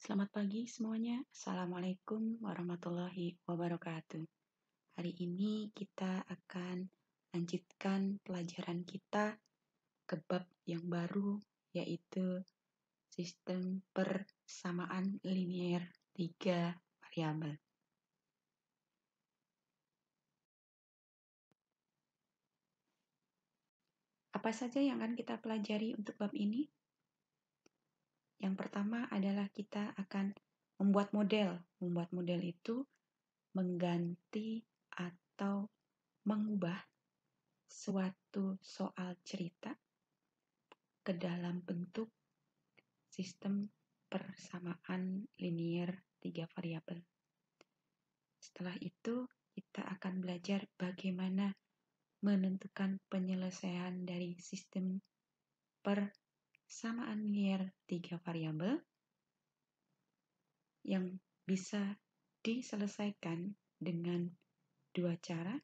Selamat pagi semuanya. Assalamualaikum warahmatullahi wabarakatuh. Hari ini kita akan lanjutkan pelajaran kita ke bab yang baru, yaitu sistem persamaan linier 3 variabel. Apa saja yang akan kita pelajari untuk bab ini? Yang pertama adalah kita akan membuat model. Membuat model itu mengganti atau mengubah suatu soal cerita ke dalam bentuk sistem persamaan linier 3 variabel. Setelah itu, kita akan belajar bagaimana menentukan penyelesaian dari sistem persamaan linier 3 variabel yang bisa diselesaikan dengan dua cara,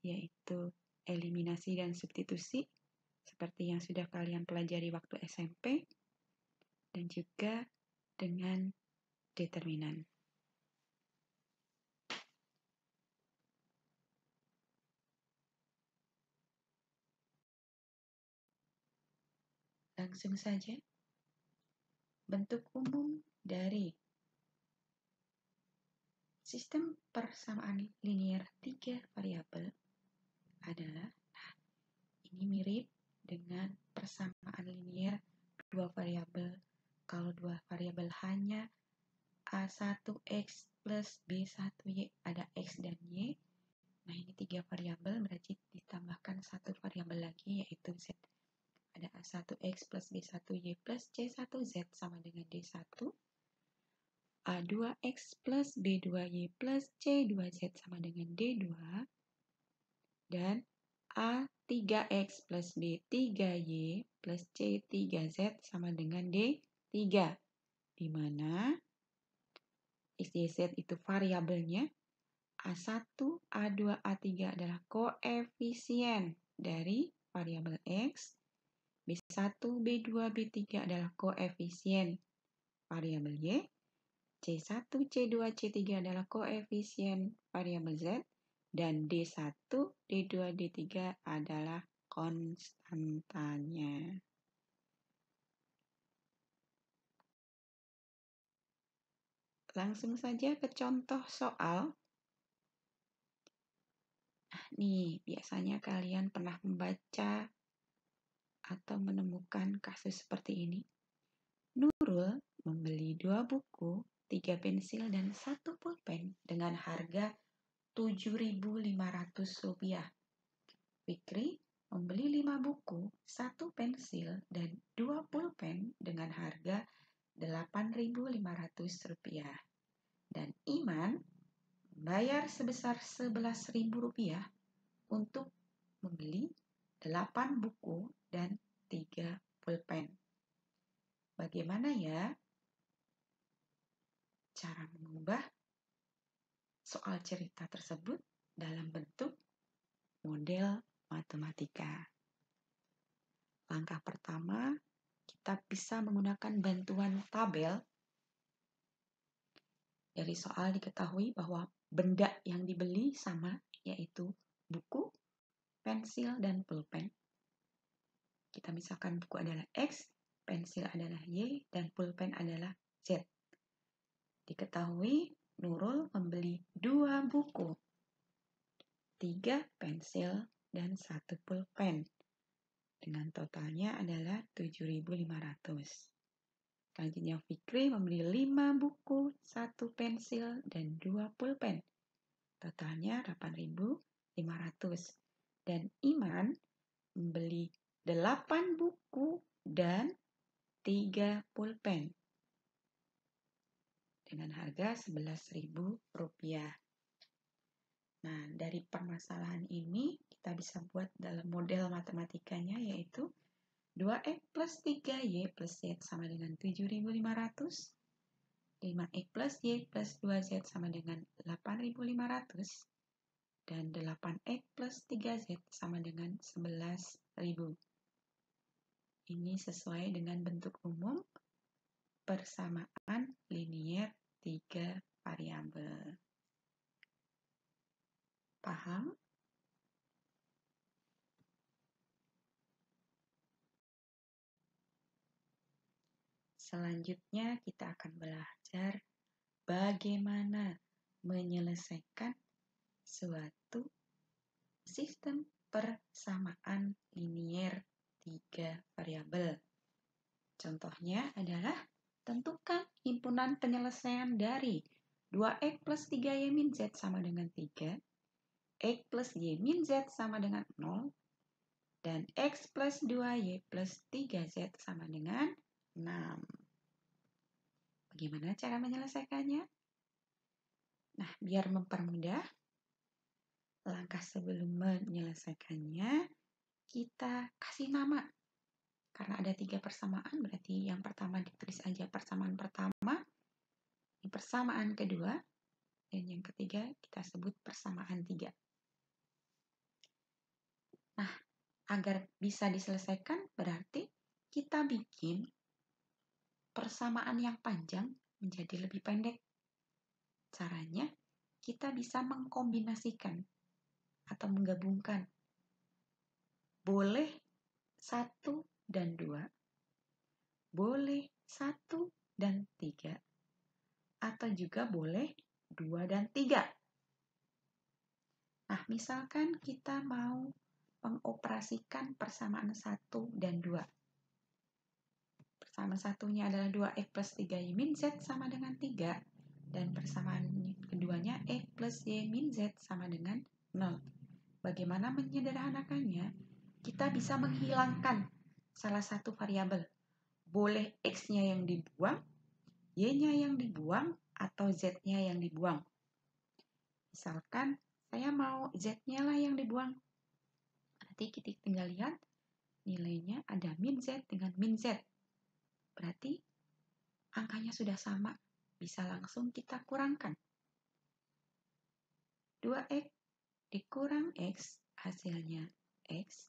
yaitu eliminasi dan substitusi, seperti yang sudah kalian pelajari waktu SMP, dan juga dengan determinan. Langsung saja, bentuk umum dari sistem persamaan linier 3 variabel adalah, ini mirip dengan persamaan linier 2 variabel. Kalau 2 variabel hanya A1X plus B1Y, ada X dan Y. Nah, ini 3 variabel, berarti ditambahkan satu variabel lagi, yaitu Z. Ada A1X plus B1Y plus C1Z sama dengan D1. A2X plus B2Y plus C2Z sama dengan D2. Dan A3X plus B3Y plus C3Z sama dengan D3. Di mana X, Y, Z itu variabelnya. A1, A2, A3 adalah koefisien dari variabel X. B1, B2, B3 adalah koefisien variabel Y. C1, C2, C3 adalah koefisien variabel Z. Dan D1, D2, D3 adalah konstantanya. Langsung saja ke contoh soal. Nah, nih, biasanya kalian pernah membaca atau menemukan kasus seperti ini. Nurul membeli 2 buku, 3 pensil, dan 1 pulpen dengan harga Rp7.500. Fikri membeli 5 buku, 1 pensil, dan 2 pulpen dengan harga Rp8.500. Dan Iman membayar sebesar Rp11.000 untuk membeli 8 buku dan 3 pulpen. Bagaimana ya cara mengubah soal cerita tersebut dalam bentuk model matematika? Langkah pertama, kita bisa menggunakan bantuan tabel. Dari soal diketahui bahwa benda yang dibeli sama, yaitu buku, pensil, dan pulpen. Kita misalkan buku adalah X, pensil adalah Y, dan pulpen adalah Z. Diketahui Nurul membeli 2 buku, 3 pensil, dan 1 pulpen. Dengan totalnya adalah Rp7.500. Selanjutnya Fikri membeli 5 buku, 1 pensil, dan 2 pulpen. Totalnya Rp8.500. Dan Iman membeli 8 buku dan 3 pulpen dengan harga Rp11.000. Nah, dari permasalahan ini kita bisa buat dalam model matematikanya, yaitu 2X plus 3Y plus Z sama dengan 7.500. 5X plus Y plus 2Z sama dengan 8.500. Dan 8X plus 3Z sama dengan 11.000. Ini sesuai dengan bentuk umum persamaan linier 3 variabel. Paham? Selanjutnya kita akan belajar bagaimana menyelesaikan suatu sistem persamaan linier 3 variabel. Contohnya adalah tentukan himpunan penyelesaian dari 2x plus 3y min z sama dengan 3, x plus y min z sama dengan 0, dan x plus 2y plus 3z sama dengan 6. Bagaimana cara menyelesaikannya? Nah, biar mempermudah, langkah sebelum menyelesaikannya, kita kasih nama. Karena ada 3 persamaan, berarti yang pertama ditulis aja persamaan pertama, yang persamaan kedua, dan yang ketiga kita sebut persamaan 3. Nah, agar bisa diselesaikan, berarti kita bikin persamaan yang panjang menjadi lebih pendek. Caranya, kita bisa mengkombinasikan atau menggabungkan. Boleh 1 dan 2, boleh 1 dan 3, atau juga boleh 2 dan 3. Nah, misalkan kita mau mengoperasikan persamaan 1 dan 2. Persamaan satunya adalah 2x plus 3y min z sama dengan 3. Dan persamaan keduanya x plus y min z sama dengan 0. Bagaimana menyederhanakannya? Kita bisa menghilangkan salah satu variabel. Boleh x-nya yang dibuang, y-nya yang dibuang, atau z-nya yang dibuang. Misalkan saya mau z-nya lah yang dibuang. Berarti kita tinggal lihat nilainya ada min z dengan min z. Berarti angkanya sudah sama. Bisa langsung kita kurangkan. 2x dikurang x hasilnya x.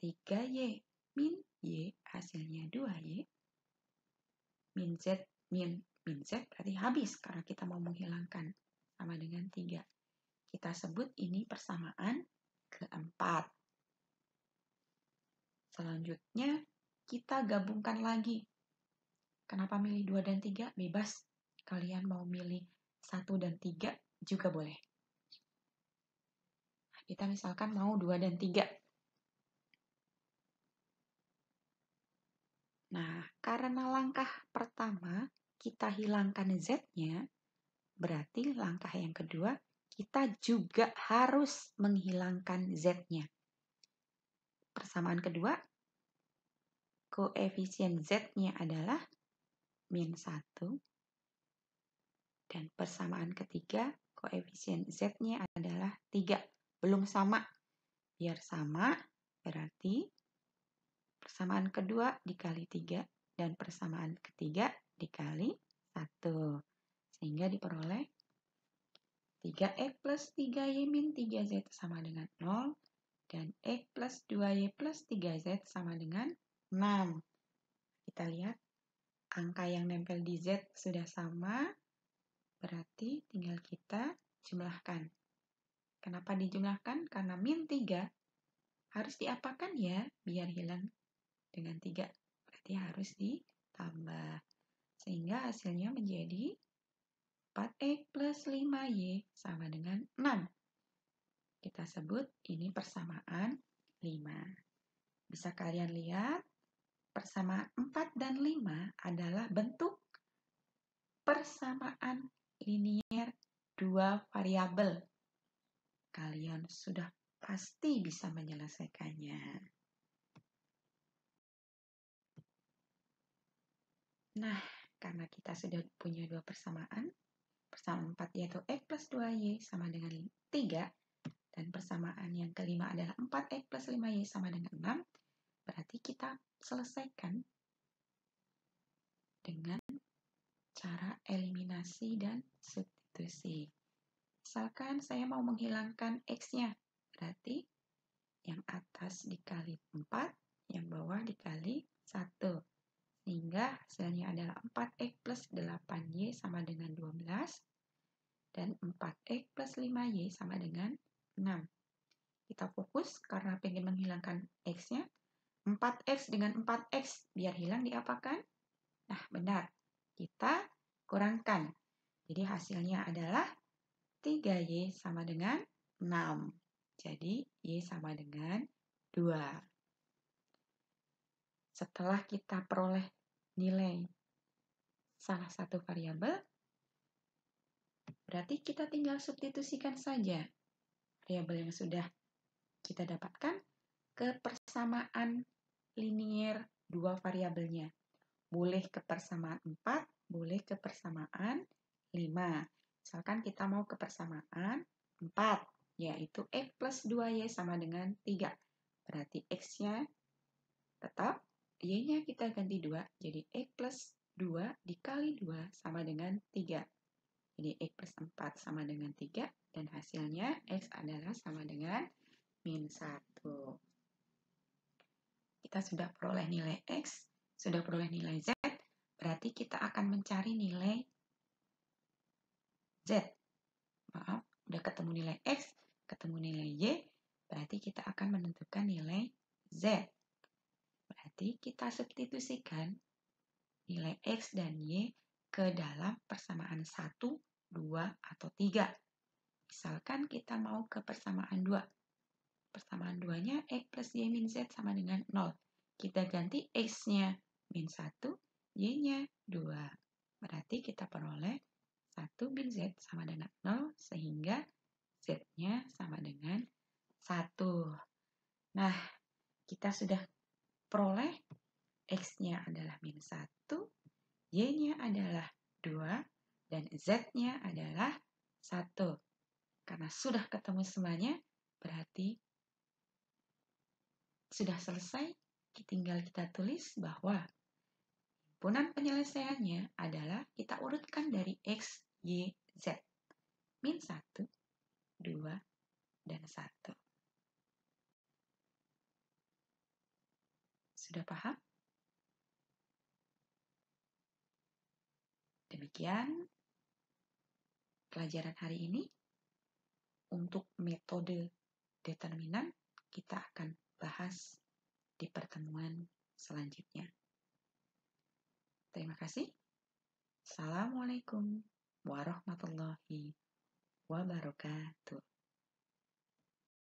3y min y hasilnya 2y. Min z berarti habis karena kita mau menghilangkan. Sama dengan 3. Kita sebut ini persamaan keempat. Selanjutnya kita gabungkan lagi. Kenapa milih 2 dan 3? Bebas. Kalian mau milih 1 dan 3 juga boleh. Kita misalkan mau 2 dan 3. Nah, karena langkah pertama kita hilangkan z-nya, berarti langkah yang kedua kita juga harus menghilangkan z-nya. Persamaan kedua, koefisien z-nya adalah min 1. Dan persamaan ketiga, koefisien z-nya adalah 3. Belum sama. Biar sama, berarti persamaan kedua dikali 3 dan persamaan ketiga dikali 1. Sehingga diperoleh 3x plus 3y min 3z sama dengan 0 dan x plus 2y plus 3z sama dengan 6. Kita lihat angka yang nempel di z sudah sama, berarti tinggal kita jumlahkan. Kenapa dijumlahkan? Karena min 3 harus diapakan ya biar hilang dengan 3. Berarti harus ditambah. Sehingga hasilnya menjadi 4x plus 5y sama dengan 6. Kita sebut ini persamaan 5. Bisa kalian lihat, persamaan 4 dan 5 adalah bentuk persamaan linier 2 variabel. Kalian sudah pasti bisa menyelesaikannya. Nah, karena kita sudah punya 2 persamaan 4 yaitu x plus 2y sama dengan 3, dan persamaan yang kelima adalah 4x plus 5y sama dengan 6, berarti kita selesaikan dengan cara eliminasi dan substitusi. Misalkan saya mau menghilangkan x-nya, berarti yang atas dikali 4, yang bawah dikali 1. Sehingga hasilnya adalah 4X plus 8Y sama dengan 12. Dan 4X plus 5Y sama dengan 6. Kita fokus karena pengen menghilangkan X-nya. 4X dengan 4X biar hilang diapakan? Nah, benar. Kita kurangkan. Jadi hasilnya adalah 3Y sama dengan 6. Jadi Y sama dengan 2. Setelah kita peroleh nilai salah satu variabel, berarti kita tinggal substitusikan saja variabel yang sudah kita dapatkan ke persamaan linier dua variabelnya. Boleh ke persamaan 4, boleh ke persamaan 5. Misalkan kita mau ke persamaan 4, yaitu X plus 2Y sama dengan 3. Berarti X-nya tetap, Y-nya kita ganti 2, jadi X plus 2 dikali 2 sama dengan 3. Jadi X plus 4 sama dengan 3, dan hasilnya X adalah sama dengan min 1. Kita sudah peroleh nilai X, sudah peroleh nilai Z, berarti kita akan mencari nilai Z. Maaf, udah ketemu nilai X, ketemu nilai Y, berarti kita akan menentukan nilai Z. Berarti kita substitusikan nilai X dan Y ke dalam persamaan 1, 2, atau 3. Misalkan kita mau ke persamaan 2. Persamaan 2-nya X plus Y min Z sama dengan 0. Kita ganti X-nya min 1, Y-nya 2. Berarti kita peroleh 1 min Z sama dengan 0, sehingga Z-nya sama dengan 1. Nah, kita sudah peroleh X-nya adalah min 1, Y-nya adalah 2, dan Z-nya adalah 1. Karena sudah ketemu semuanya, berarti sudah selesai. Tinggal kita tulis bahwa himpunan penyelesaiannya adalah kita urutkan dari X, Y, Z. Min 1, 2, dan 1. Sudah paham? Demikian pelajaran hari ini. Untuk metode determinan kita akan bahas di pertemuan selanjutnya. Terima kasih. Assalamualaikum warahmatullahi wabarakatuh.